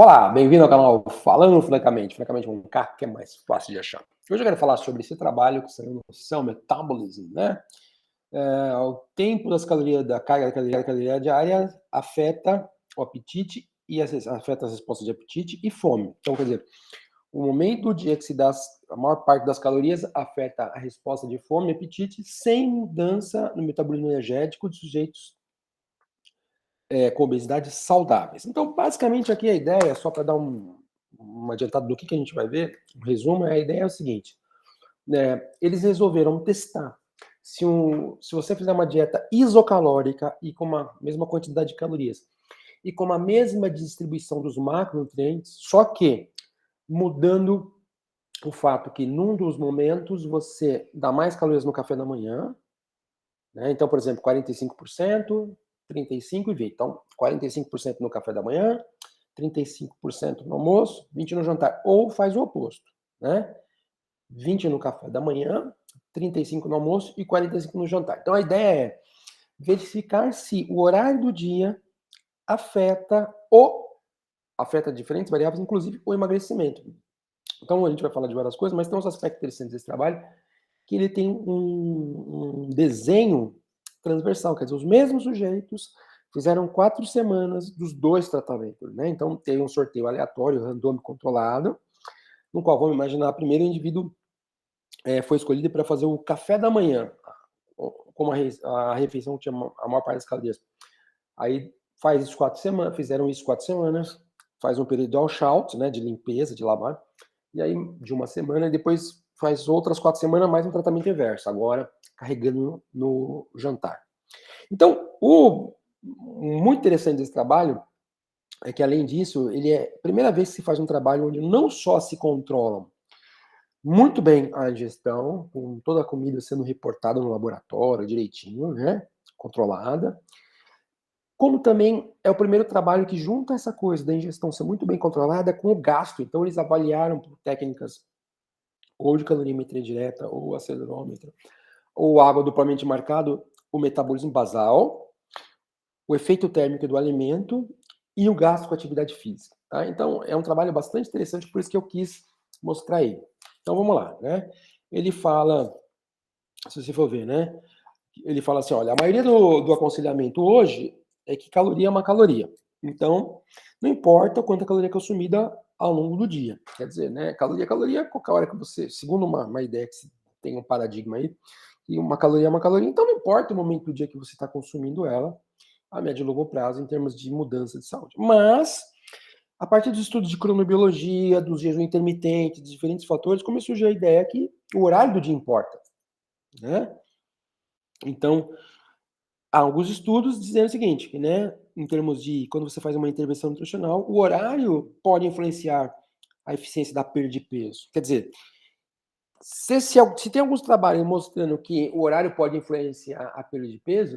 Olá, bem-vindo ao canal Falando Francamente, francamente com um K, que é mais fácil de achar. Hoje eu quero falar sobre esse trabalho que saiu no Cell Metabolism, né? O tempo das calorias, da carga da caloria diária afeta o apetite e afeta as respostas de apetite e fome. Então, quer dizer, o momento do dia que se dá a maior parte das calorias afeta a resposta de fome e apetite sem mudança no metabolismo energético de sujeitos com obesidade saudáveis. Então, basicamente, aqui a ideia, só para dar uma adiantada do que a gente vai ver, um resumo, a ideia é o seguinte, né, eles resolveram testar se você fizer uma dieta isocalórica e com a mesma quantidade de calorias, e com a mesma distribuição dos macronutrientes, só que mudando o fato que num dos momentos você dá mais calorias no café da manhã, né? Então, por exemplo, 45%, 35% e 20%. Então, 45% no café da manhã, 35% no almoço, 20% no jantar. Ou faz o oposto, né? 20% no café da manhã, 35% no almoço e 45% no jantar. Então, a ideia é verificar se o horário do dia afeta diferentes variáveis, inclusive o emagrecimento. Então, a gente vai falar de várias coisas, mas tem uns aspectos interessantes desse trabalho, que ele tem um desenho transversal, quer dizer, os mesmos sujeitos fizeram 4 semanas dos dois tratamentos, né? Então, tem um sorteio aleatório, randômico controlado, no qual, vamos imaginar, primeiro o indivíduo foi escolhido para fazer o café da manhã, como a refeição tinha a maior parte das calorias. Aí faz isso 4 semanas, fizeram isso 4 semanas, faz um período de washout, né, de limpeza, de lavar, e aí de uma semana, e depois faz outras 4 semanas mais um tratamento inverso, agora carregando no jantar. Então, o muito interessante desse trabalho é que, além disso, ele é a primeira vez que se faz um trabalho onde não só se controlam muito bem a ingestão, com toda a comida sendo reportada no laboratório direitinho, né, controlada, como também é o primeiro trabalho que junta essa coisa da ingestão ser muito bem controlada com o gasto. Então, eles avaliaram por técnicas ou de calorimetria direta, ou acelerômetro, ou água duplamente marcado, o metabolismo basal, o efeito térmico do alimento e o gasto com atividade física. Tá? Então, é um trabalho bastante interessante, por isso que eu quis mostrar ele. Então, vamos lá. Né? Ele fala, se você for ver, né? Ele fala assim, olha, a maioria do aconselhamento hoje é que caloria é uma caloria. Então, não importa quanta caloria é consumida ao longo do dia. Quer dizer, né, caloria é caloria, qualquer hora que você, segundo uma ideia que tem um paradigma aí, que uma caloria é uma caloria, então não importa o momento do dia que você está consumindo ela, a médio e longo prazo, em termos de mudança de saúde. Mas, a partir dos estudos de cronobiologia, dos jejum intermitente, de diferentes fatores, começou a surgir a ideia que o horário do dia importa, né? Então, há alguns estudos dizendo o seguinte, que, né, em termos de quando você faz uma intervenção nutricional, o horário pode influenciar a eficiência da perda de peso. Quer dizer, se tem alguns trabalhos mostrando que o horário pode influenciar a perda de peso,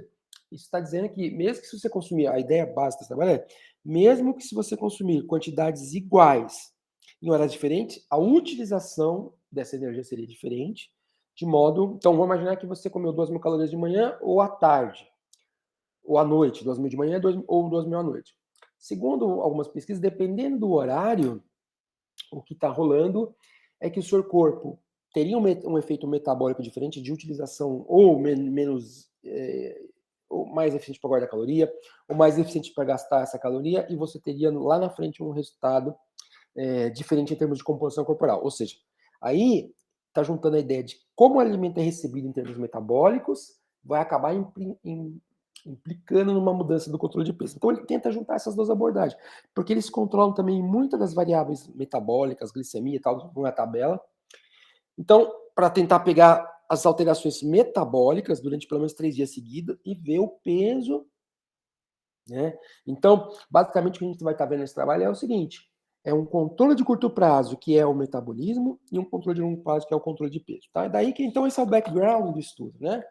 isso está dizendo que mesmo que se você consumir, a ideia básica desse trabalho é, mesmo que se você consumir quantidades iguais em horários diferentes, a utilização dessa energia seria diferente, de modo, então vamos imaginar que você comeu 2.000 calorias de manhã ou à tarde, ou à noite, 2.000 de manhã ou 2.000 à noite. Segundo algumas pesquisas, dependendo do horário, o que está rolando é que o seu corpo teria um efeito metabólico diferente de utilização ou menos, ou mais eficiente para guardar caloria, ou mais eficiente para gastar essa caloria, e você teria lá na frente um resultado diferente em termos de composição corporal. Ou seja, aí está juntando a ideia de como o alimento é recebido em termos metabólicos, vai acabar implicando numa mudança do controle de peso. Então ele tenta juntar essas duas abordagens, porque eles controlam também muitas das variáveis metabólicas, glicemia e tal, numa tabela. Então, para tentar pegar as alterações metabólicas durante pelo menos 3 dias seguidos e ver o peso, né? Então, basicamente o que a gente vai estar vendo nesse trabalho é o seguinte, é um controle de curto prazo, que é o metabolismo, e um controle de longo prazo, que é o controle de peso. Tá? Daí que, então, esse é o background do estudo, né?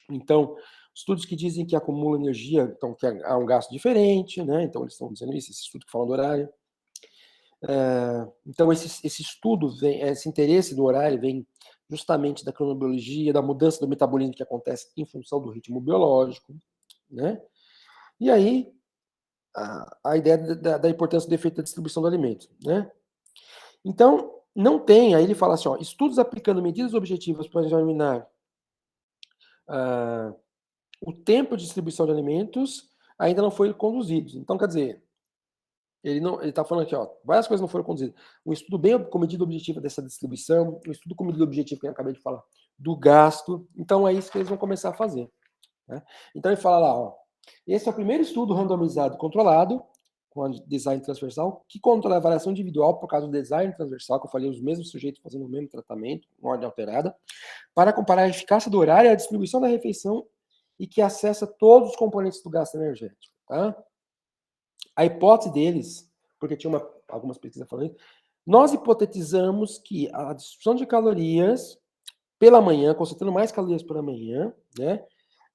Então, estudos que dizem que acumula energia, então que há um gasto diferente, né? Então eles estão dizendo isso, esse estudo que fala do horário. Então esse estudo, esse interesse do horário vem justamente da cronobiologia, da mudança do metabolismo que acontece em função do ritmo biológico, né? E aí, a ideia da importância do efeito da distribuição do alimento, né? Então, não tem, aí ele fala assim, ó, estudos aplicando medidas objetivas para examinar o tempo de distribuição de alimentos ainda não foram conduzidos. Então, quer dizer, ele está falando aqui, ó, várias coisas não foram conduzidas. Um estudo bem com medida objetiva dessa distribuição, um estudo com medida objetiva que eu acabei de falar, do gasto. Então, é isso que eles vão começar a fazer. Né? Então, ele fala lá, ó, esse é o primeiro estudo randomizado controlado, com design transversal, que controla a variação individual por causa do design transversal, que eu falei, os mesmos sujeitos fazendo o mesmo tratamento, em ordem alterada, para comparar a eficácia do horário e a distribuição da refeição e que acessa todos os componentes do gasto energético. Tá? A hipótese deles, porque tinha algumas pesquisas falando isso, nós hipotetizamos que a distribuição de calorias pela manhã, concentrando mais calorias pela manhã, né,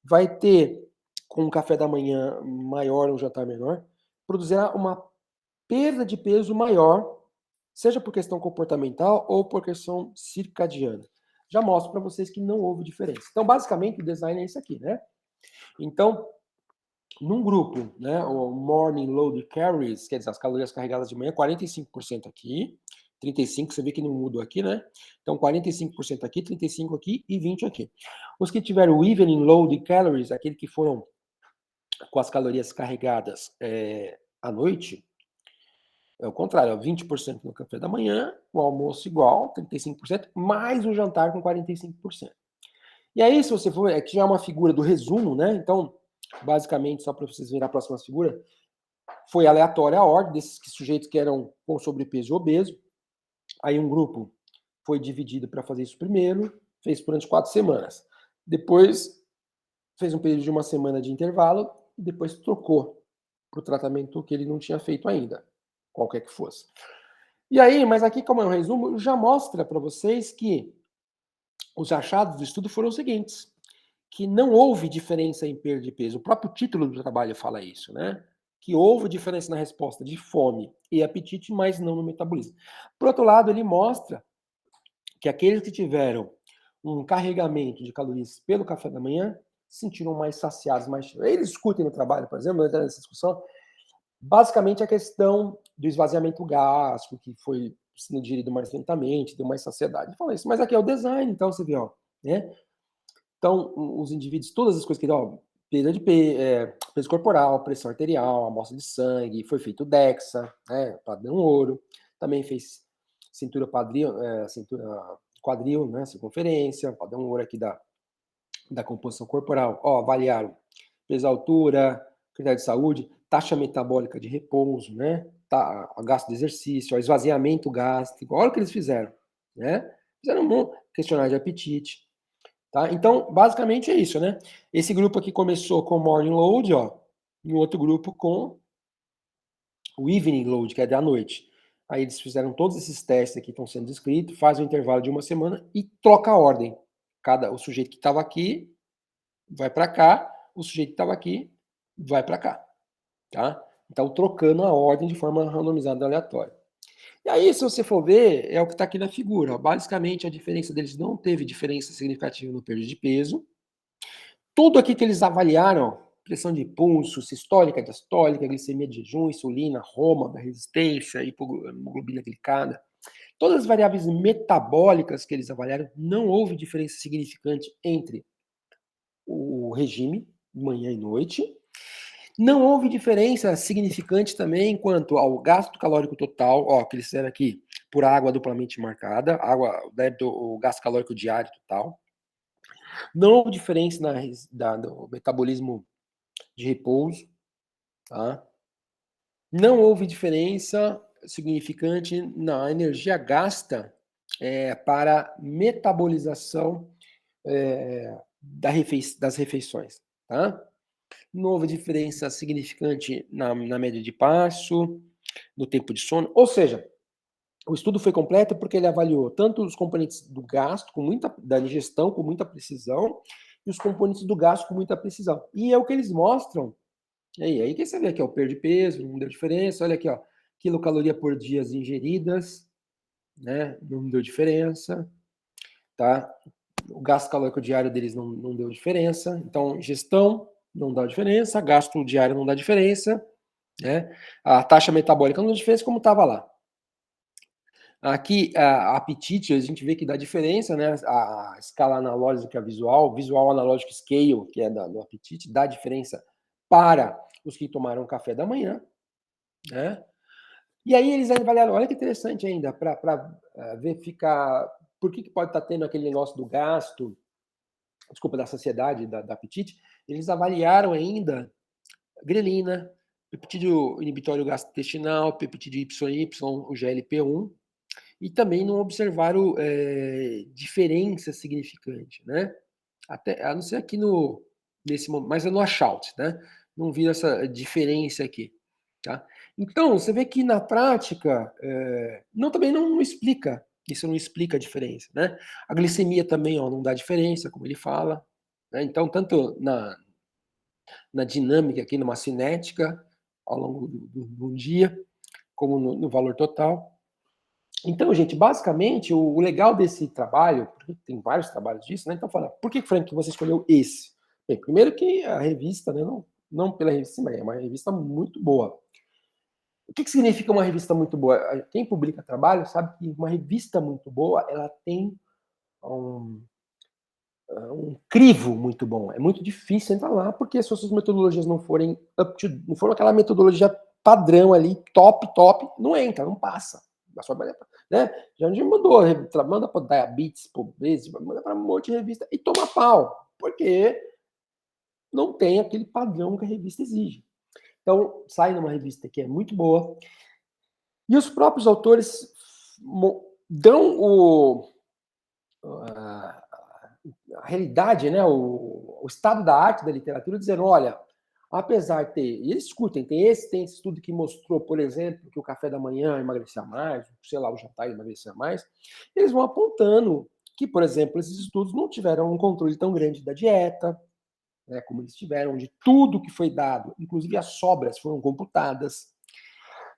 vai ter, com um café da manhã maior, um jantar menor, produzirá uma perda de peso maior, seja por questão comportamental ou por questão circadiana. Já mostro para vocês que não houve diferença. Então, basicamente, o design é isso aqui, né? Então, num grupo, né, o Morning Load Carries, quer dizer, as calorias carregadas de manhã, 45% aqui, 35%, você vê que não mudou aqui, né? Então, 45% aqui, 35% aqui e 20% aqui. Os que tiveram o Evening Load Calories, aqueles que foram com as calorias carregadas à noite, é o contrário, 20% no café da manhã, o almoço igual, 35%, mais o jantar com 45%. E aí, se você for, aqui já é uma figura do resumo, né? Então, basicamente, só para vocês verem a próxima figura, foi aleatória a ordem desses sujeitos que eram com sobrepeso e obeso. Aí um grupo foi dividido para fazer isso primeiro, fez durante 4 semanas. Depois fez um período de 1 semana de intervalo e depois trocou para o tratamento que ele não tinha feito ainda, qualquer que fosse. E aí, mas aqui como é um resumo, já mostra para vocês que os achados do estudo foram os seguintes, que não houve diferença em perda de peso. O próprio título do trabalho fala isso, né? Que houve diferença na resposta de fome e apetite, mas não no metabolismo. Por outro lado, ele mostra que aqueles que tiveram um carregamento de calorias pelo café da manhã se sentiram mais saciados, mais. Eles discutem no trabalho, por exemplo, nessa discussão, basicamente a questão do esvaziamento gástrico, que foi sendo digerido mais lentamente, deu mais saciedade. Fala isso, mas aqui é o design, então você vê, ó, né? Então, os indivíduos, todas as coisas que dão, perda de peso corporal, pressão arterial, amostra de sangue, foi feito DEXA, né, padrão ouro, também fez cintura quadril, né, circunferência, padrão ouro aqui da composição corporal. Ó, avaliaram peso, altura, critério de saúde, taxa metabólica de repouso, né, gasto de exercício, ó, esvaziamento gástrico, olha o que eles fizeram, né, fizeram um questionário de apetite. Tá? Então, basicamente é isso, né? Esse grupo aqui começou com o Morning Load, ó, e o outro grupo com o Evening Load, que é da noite. Aí eles fizeram todos esses testes aqui que estão sendo descritos, fazem um intervalo de 1 semana e troca a ordem. O sujeito que estava aqui vai para cá, o sujeito que estava aqui vai para cá, tá? Então, trocando a ordem de forma randomizada aleatória. E aí, se você for ver, é o que está aqui na figura. Basicamente, a diferença deles não teve diferença significativa no perda de peso. Tudo aqui que eles avaliaram, pressão de pulso, sistólica, diastólica, glicemia de jejum, insulina, Roma, da resistência, hemoglobina glicada, todas as variáveis metabólicas que eles avaliaram, não houve diferença significante entre o regime, manhã e noite. Não houve diferença significante também quanto ao gasto calórico total, ó, que eles fizeram aqui, por água duplamente marcada, o gasto calórico diário total. Não houve diferença no metabolismo de repouso, tá? Não houve diferença significante na energia gasta para metabolização das refeições, tá? Não houve diferença significante na média de passo, no tempo de sono, ou seja, o estudo foi completo porque ele avaliou tanto os componentes do gasto, da digestão com muita precisão, e os componentes do gasto com muita precisão. E é o que eles mostram. Aí que você vê aqui, ó, o perda de peso, não deu diferença. Olha aqui, ó, quilocaloria por dias ingeridas, né? Não deu diferença, tá? O gasto calórico diário deles não deu diferença. Então, gestão não dá diferença, gasto diário não dá diferença, né? A taxa metabólica não diferença como estava lá. Aqui, a apetite, a gente vê que dá diferença, né? A escala analógica visual, visual analógico scale, que é do apetite, dá diferença para os que tomaram café da manhã, né? E aí eles avaliaram, olha que interessante ainda, para verificar por que pode estar tendo aquele negócio do gasto, desculpa, da saciedade, da apetite, eles avaliaram ainda grelina, peptídeo inibitório gastrointestinal, peptídeo YY, o GLP-1, e também não observaram diferença significante, né? Até, a não ser aqui nesse momento, mas é no washout, né? Não vi essa diferença aqui, tá? Então, você vê que na prática, também não explica, isso não explica a diferença, né? A glicemia também, ó, não dá diferença, como ele fala, né? Então, tanto na dinâmica aqui, numa cinética, ao longo do dia, como no valor total. Então, gente, basicamente, o legal desse trabalho, porque tem vários trabalhos disso, né? Então, fala, por que, Frank, você escolheu esse? Bem, primeiro que a revista, né, não pela revista, mas é uma revista muito boa. O que significa uma revista muito boa? Quem publica trabalho sabe que uma revista muito boa, ela tem um crivo muito bom. É muito difícil entrar lá, porque se as suas metodologias não forem não for aquela metodologia padrão ali, top, não entra, não passa. Né? Já a gente mandou, manda para Diabetes, Pobreza, manda para um monte de revista e toma pau, porque não tem aquele padrão que a revista exige. Então, sai numa revista que é muito boa, e os próprios autores dão a realidade, né, o estado da arte da literatura, dizendo, olha, apesar de ter, e eles discutem, tem esse estudo que mostrou, por exemplo, que o café da manhã emagrecia mais, sei lá, o jantar emagrecia mais, eles vão apontando que, por exemplo, esses estudos não tiveram um controle tão grande da dieta, né, como eles tiveram, de tudo que foi dado, inclusive as sobras foram computadas,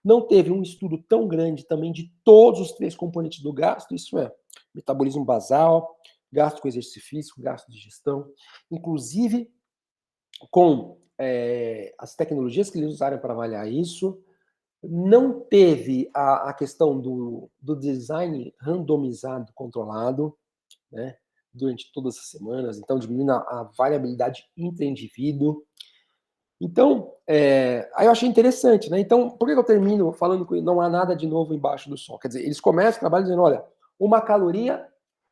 não teve um estudo tão grande também de todos os 3 componentes do gasto, isso é, metabolismo basal, gasto com exercício físico, gasto de gestão, inclusive com as tecnologias que eles usaram para avaliar isso, não teve a questão do design randomizado controlado, né, durante todas as semanas, então diminuindo a variabilidade intra-indivíduo. Então, aí eu achei interessante, né? Então, por que eu termino falando que não há nada de novo embaixo do sol? Quer dizer, eles começam o trabalho dizendo, olha, uma caloria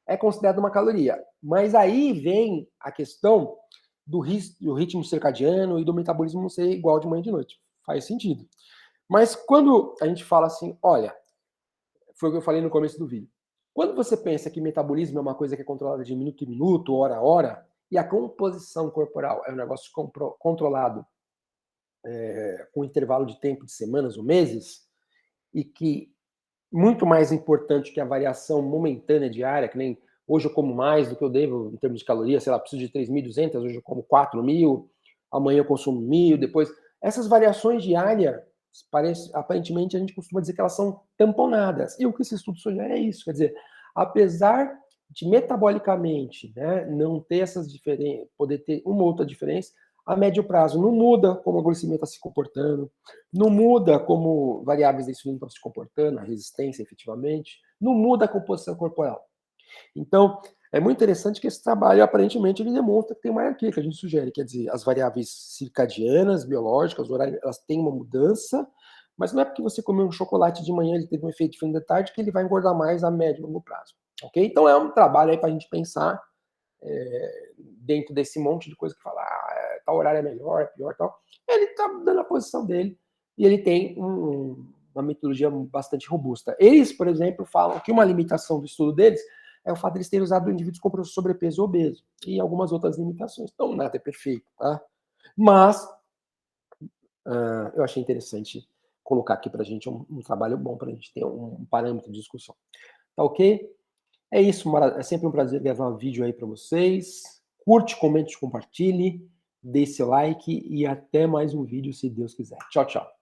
é considerada uma caloria. Mas aí vem a questão do ritmo circadiano e do metabolismo não ser igual de manhã e de noite. Faz sentido. Mas quando a gente fala assim, olha, foi o que eu falei no começo do vídeo. Quando você pensa que metabolismo é uma coisa que é controlada de minuto em minuto, hora a hora, e a composição corporal é um negócio controlado com intervalo de tempo de semanas ou meses, e que muito mais importante que a variação momentânea diária, que nem hoje eu como mais do que eu devo em termos de calorias, sei lá, preciso de 3.200, hoje eu como 4.000, amanhã eu consumo 1.000, depois... Essas variações diárias, aparentemente, a gente costuma dizer que elas são tamponadas. E o que esse estudo sugere é isso, quer dizer, apesar de metabolicamente, né, não ter essas diferenças, poder ter uma outra diferença, a médio prazo não muda como a glicemia está se comportando, não muda como variáveis da insulina estão se comportando, a resistência efetivamente, não muda a composição corporal. Então, é muito interessante que esse trabalho, aparentemente, ele demonstra que tem uma hierarquia que a gente sugere, quer dizer, as variáveis circadianas, biológicas, horárias, elas têm uma mudança, mas não é porque você comeu um chocolate de manhã, ele teve um efeito diferente da tarde, que ele vai engordar mais a médio e longo prazo. Ok? Então, é um trabalho aí para a gente pensar dentro desse monte de coisa que fala, tal horário é melhor, é pior, tal. Ele está dando a posição dele e ele tem uma metodologia bastante robusta. Eles, por exemplo, falam que uma limitação do estudo deles é o fato de eles terem usado indivíduos com sobrepeso ou obeso e algumas outras limitações. Então, nada é perfeito, tá? Mas eu achei interessante colocar aqui para a gente um trabalho bom, para a gente ter um parâmetro de discussão. Tá ok? É isso, é sempre um prazer gravar um vídeo aí para vocês. Curte, comente, compartilhe, dê seu like e até mais um vídeo, se Deus quiser. Tchau, tchau.